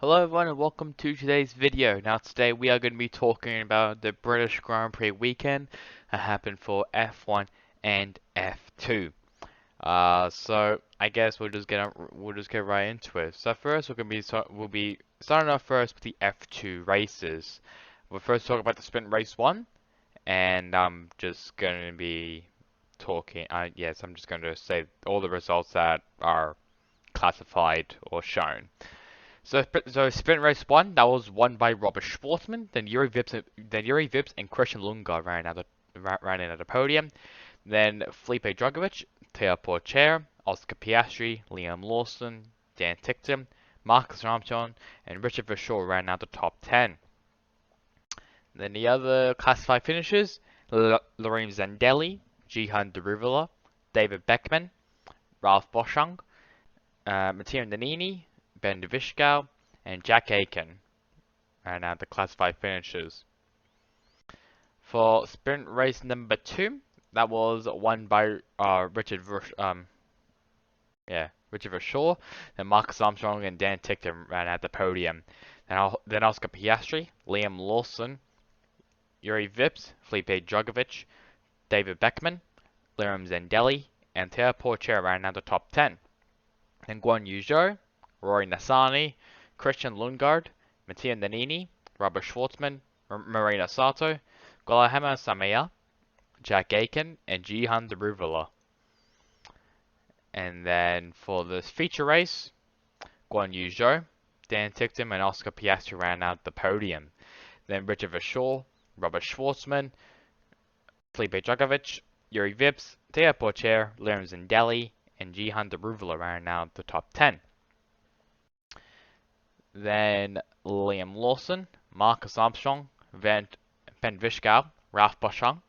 Hello everyone and welcome to today's video. Now today we are going to be talking about the British Grand Prix weekend that happened for F1 and F2. So I guess we'll just get right into it. So first we'll be starting off first with the F2 races. We'll first talk about the sprint race 1, and I'm just going to be talking yes, I'm just going to say all the results that are classified or shown. So sprint race 1, that was won by Robert Schwartzman. Then Yuri Vips and Christian Lundgaard ran in at the podium. Then Felipe Drugovich, Teo Porcher, Oscar Piastri, Liam Lawson, Dan Ticktum, Marcus Armstrong, and Richard Verschoor ran out the top 10. Then the other classified finishers: Lorenzo Zandelli, Jihan Deruvula, David Beckman, Ralph Boschung, Matteo Nannini, Ben Vishkow, and Jack Aiken ran out the classified finishers. For sprint race number 2, that was won by Richard Verschoor. Then Marcus Armstrong and Dan Ticktum ran at the podium. Then Oscar Piastri, Liam Lawson, Yuri Vips, Felipe Drugovich, David Beckman, Liam Zandelli, and Teo Porcher ran out the top 10. Then Guan Yu Zhou, Rory Nissany, Christian Lundgaard, Matteo Nannini, Robert Schwartzman, Marina Sato, Guilherme Samaya, Jack Aiken, and Jihan Deruvula. And then for the feature race, Guan Yu Zhou, Dan Ticktum, and Oscar Piastri ran out the podium. Then Richard Verschoor, Robert Schwartzman, Felipe Drugovich, Yuri Vips, Teo Porcher, Liam Zandelli, and Jihan Deruvula ran out the top 10. Then Liam Lawson, Marcus Armstrong, Ben Vishkow, Ralph Boschung,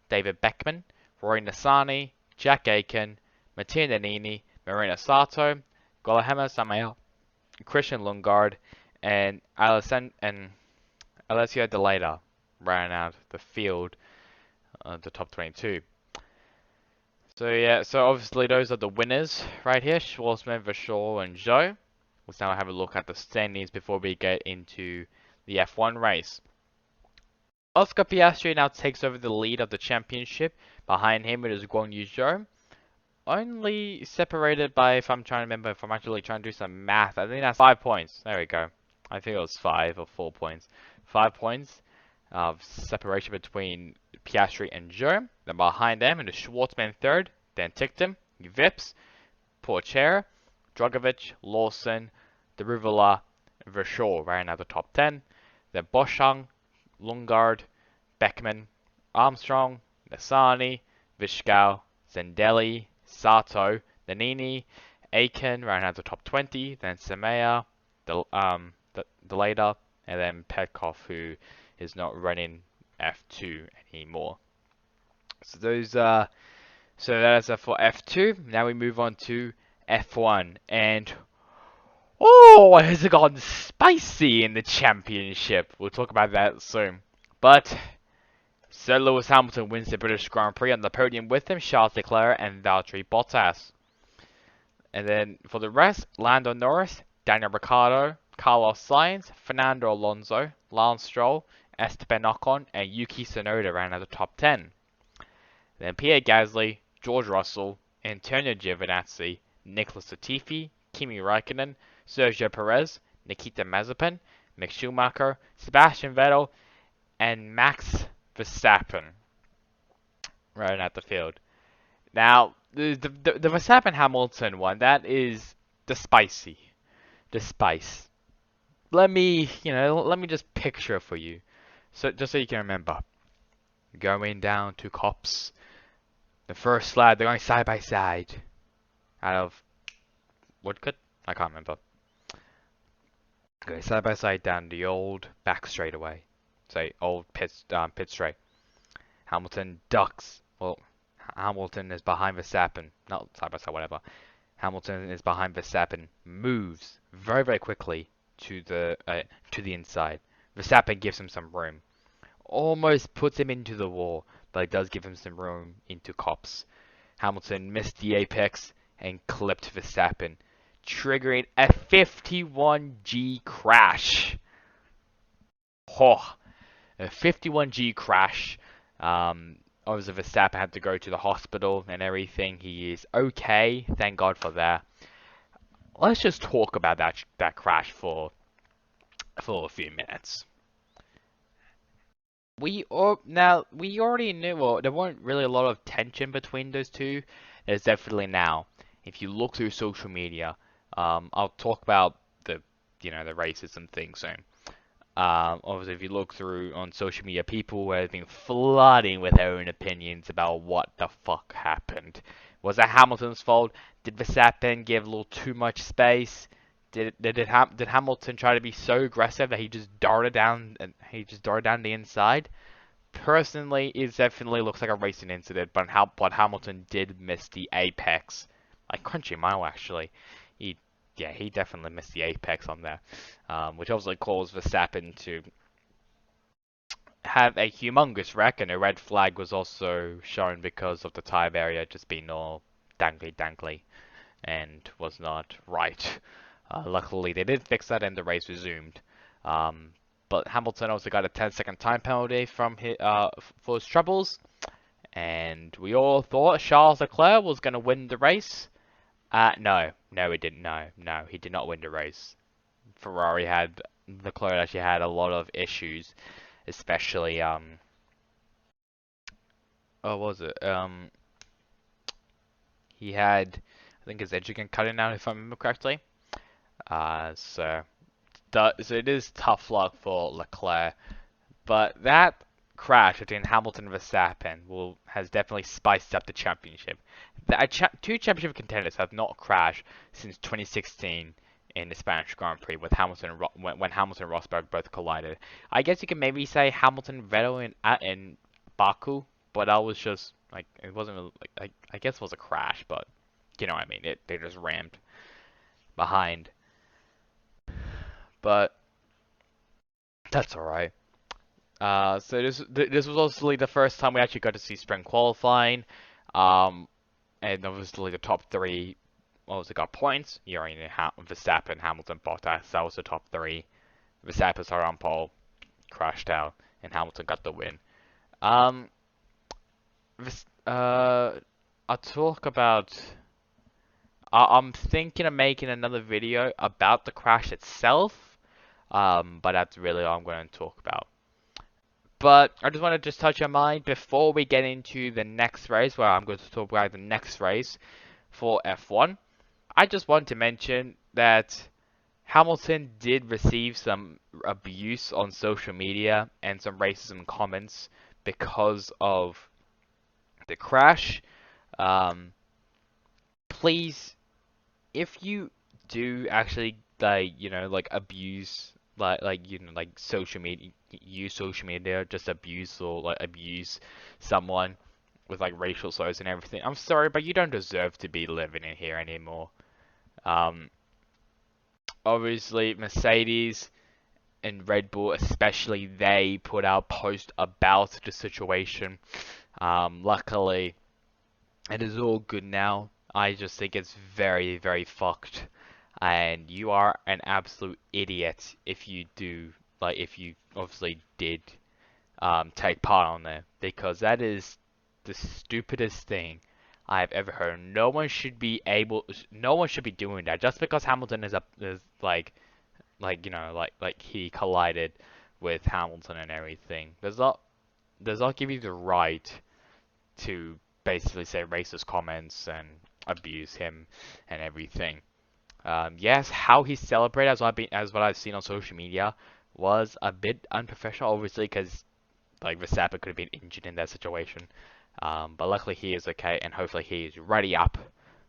David Beckman, Rory Nissany, Jack Aiken, Matteo Nannini, Marina Sato, Guilherme Samaya, Christian Lundgaard, and Alessio Delata ran out the field, the top 22. So obviously those are the winners right here: Schwartzman, Verschoor, and Zhou. Let's now have a look at the standings before we get into the F1 race. Oscar Piastri now takes over the lead of the championship. Behind him it is Guan Yu Zhou, only separated by, if I'm actually trying to do some math, I think that's 5 points. There we go. I think it was 5 or 4 points. 5 points of separation between Piastri and Zhou. Then behind them it is Schwartzman third, then Ticktum, Vips, Porcher, Drugovich, Lawson, Deruvula, Verschoor ran out the top 10. Then Boschung, Lundgaard, Beckman, Armstrong, Nissany, Vishkow, Zandelli, Sato, Nannini, Aiken ran out the top 20. Then Samaya, Delata, and then Petkov, who is not running F2 anymore. So that's for F2. Now we move on to F1, and oh, has it gotten spicy in the championship? We'll talk about that soon. But Sir Lewis Hamilton wins the British Grand Prix. On the podium with him, Charles Leclerc and Valtteri Bottas. And then for the rest, Lando Norris, Daniel Ricciardo, Carlos Sainz, Fernando Alonso, Lance Stroll, Esteban Ocon, and Yuki Tsunoda ran at the top 10. Then Pierre Gasly, George Russell, Antonio Giovinazzi, Nicholas Latifi, Kimi Raikkonen, Sergio Perez, Nikita Mazepin, Mick Schumacher, Sebastian Vettel, and Max Verstappen ran at the field. Now, the Verstappen-Hamilton one, that is the spicy. The spice. Let me just picture it for you. So, just so you can remember. Going down to Cops. The first lap, they're going side by side. Out of Woodcote? I can't remember. Going side by side down the old back straightaway. Say, old pit straight. Hamilton ducks. Well, Hamilton is behind Verstappen. Not side by side, whatever. Hamilton is behind Verstappen. Moves very, very quickly to the inside. Verstappen gives him some room. Almost puts him into the wall, but it does give him some room into Cops. Hamilton missed the apex and clipped Verstappen triggering a 51G crash. Oh, a 51G crash. Obviously, Verstappen had to go to the hospital and everything. He is okay. Thank God for that. Let's just talk about that crash for a few minutes. We already knew. Well, there weren't really a lot of tension between those two. There's definitely now. If you look through social media, I'll talk about the racism thing soon. Obviously, if you look through on social media, people have been flooding with their own opinions about what the fuck happened. Was it Hamilton's fault? Did Verstappen give a little too much space? Did Hamilton try to be so aggressive that he just darted down the inside? Personally, it definitely looks like a racing incident, but Hamilton did miss the apex, like crunchy mile actually. He he definitely missed the apex on there, which obviously caused Verstappen to have a humongous wreck, and a red flag was also shown because of the tire barrier just being all dangly and was not right. Luckily, they did fix that and the race resumed. Um, but Hamilton also got a 10-second time penalty for his troubles, and we all thought Charles Leclerc was going to win the race. No, he didn't. No, he did not win the race. Leclerc actually had a lot of issues, especially what was it? He had, I think his engine cut in out if I remember correctly. So it is tough luck for Leclerc, but that crash between Hamilton and Verstappen has definitely spiced up the championship. Two championship contenders have not crashed since 2016 in the Spanish Grand Prix with when Hamilton and Rosberg both collided. I guess you can maybe say Hamilton Vettel in Baku, but that was just like it wasn't really, like I guess it was a crash, but you know what I mean. They just rammed behind, but that's alright. So this was also the first time we actually got to see spring qualifying, and obviously the top three obviously got points. You already know Verstappen, Hamilton, Bottas. That was the top three. Verstappen started on pole, crashed out, and Hamilton got the win. Um, I'll talk about. I'm thinking of making another video about the crash itself, but that's really all I'm going to talk about. But I just want to touch on mine before we get into the next race, where I'm going to talk about the next race for F1. I just want to mention that Hamilton did receive some abuse on social media and some racism comments because of the crash. Um, please, if you do actually abuse social media, use social media, just abuse someone with like racial slurs and everything. I'm sorry, but you don't deserve to be living in here anymore. Um, Obviously, Mercedes and Red Bull, especially, they put out post about the situation. Luckily, it is all good now. I just think it's very, very fucked. And you are an absolute idiot if you if you obviously did take part on it, because that is the stupidest thing I've ever heard. No one should be doing that just because Hamilton is he collided with Hamilton and everything. Does not give you the right to basically say racist comments and abuse him and everything. Yes, how he celebrated, as what I've seen on social media, was a bit unprofessional, obviously, because like Verstappen could have been injured in that situation. But luckily he is okay, and hopefully he is ready up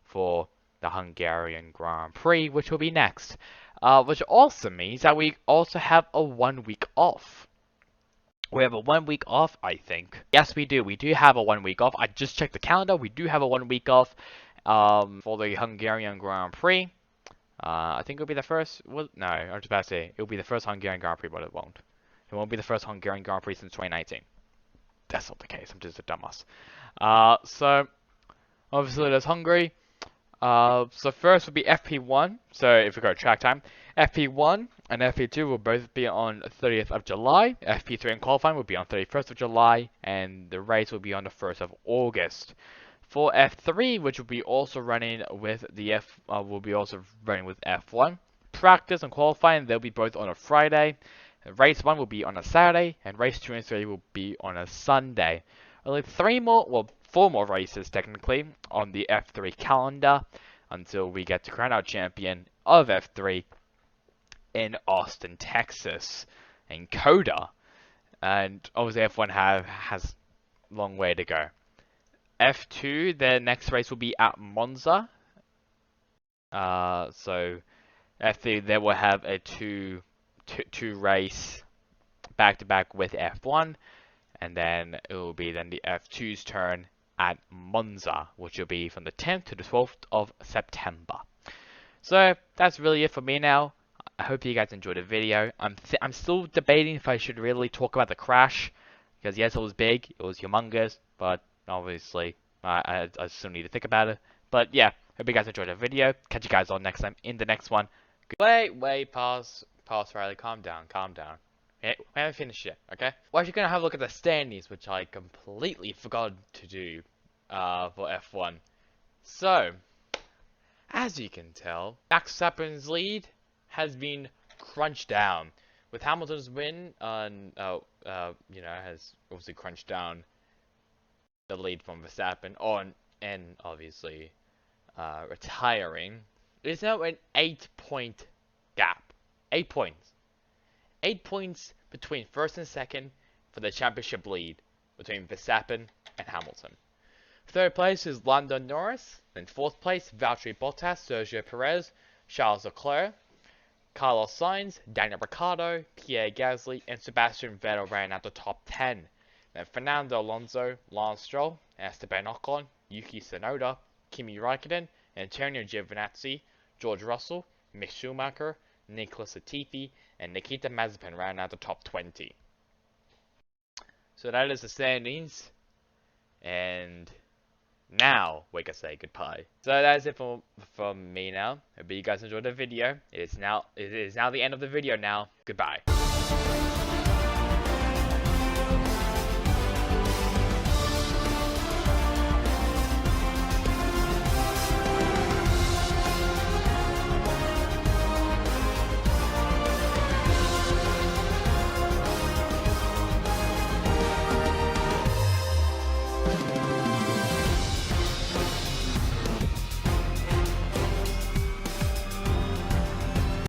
for the Hungarian Grand Prix, which will be next. Which also means that we also have a 1 week off. We have a 1 week off, I think. Yes, we do. We do have a 1 week off. I just checked the calendar. We do have a 1 week off for the Hungarian Grand Prix. I think it'll be the first. Well, no, I was about to say it'll be the first Hungarian Grand Prix, but it won't. It won't be the first Hungarian Grand Prix since 2019. That's not the case. I'm just a dumbass. So obviously there's Hungary. So first would be FP1. So if we go to track time, FP1 and FP2 will both be on 30th of July. FP3 and qualifying will be on 31st of July, and the race will be on the 1st of August. For F3, which will be also running with will be also running with F1. Practice and qualifying, they'll be both on a Friday. Race 1 will be on a Saturday, and race 2 and 3 will be on a Sunday. Only 4 more races technically on the F3 calendar until we get to crown our champion of F3 in Austin, Texas, and Coda. And obviously F1 has a long way to go. F2, their next race will be at Monza. So F3 they will have a two race back to back with F1, and then it will be then the F2's turn at Monza, which will be from the 10th to the 12th of September. So that's really it for me now. I hope you guys enjoyed the video. I'm still debating if I should really talk about the crash, because yes, it was big, it was humongous, but obviously I still need to think about it. But yeah, hope you guys enjoyed the video. Catch you guys on next time in the next one. Wait, pause, Riley, calm down. We haven't finished yet, okay? We're actually gonna have a look at the standings, which I completely forgot to do for F1. So, as you can tell, Max Verstappen's lead has been crunched down, with Hamilton's win has obviously crunched down the lead from Verstappen and obviously retiring. It's now an 8-point gap. 8 points. 8 points between first and second for the championship lead between Verstappen and Hamilton. Third place is Lando Norris. In fourth place, Valtteri Bottas, Sergio Perez, Charles Leclerc, Carlos Sainz, Daniel Ricciardo, Pierre Gasly, and Sebastian Vettel ran out the top 10. Then Fernando Alonso, Lance Stroll, Esteban Ocon, Yuki Tsunoda, Kimi Raikkonen, Antonio Giovinazzi, George Russell, Mick Schumacher, Nicholas Latifi, and Nikita Mazepin ran out the top 20. So that is the standings. And now we can say goodbye. So that is it from me now. Hope you guys enjoyed the video. It is now the end of the video now. Goodbye.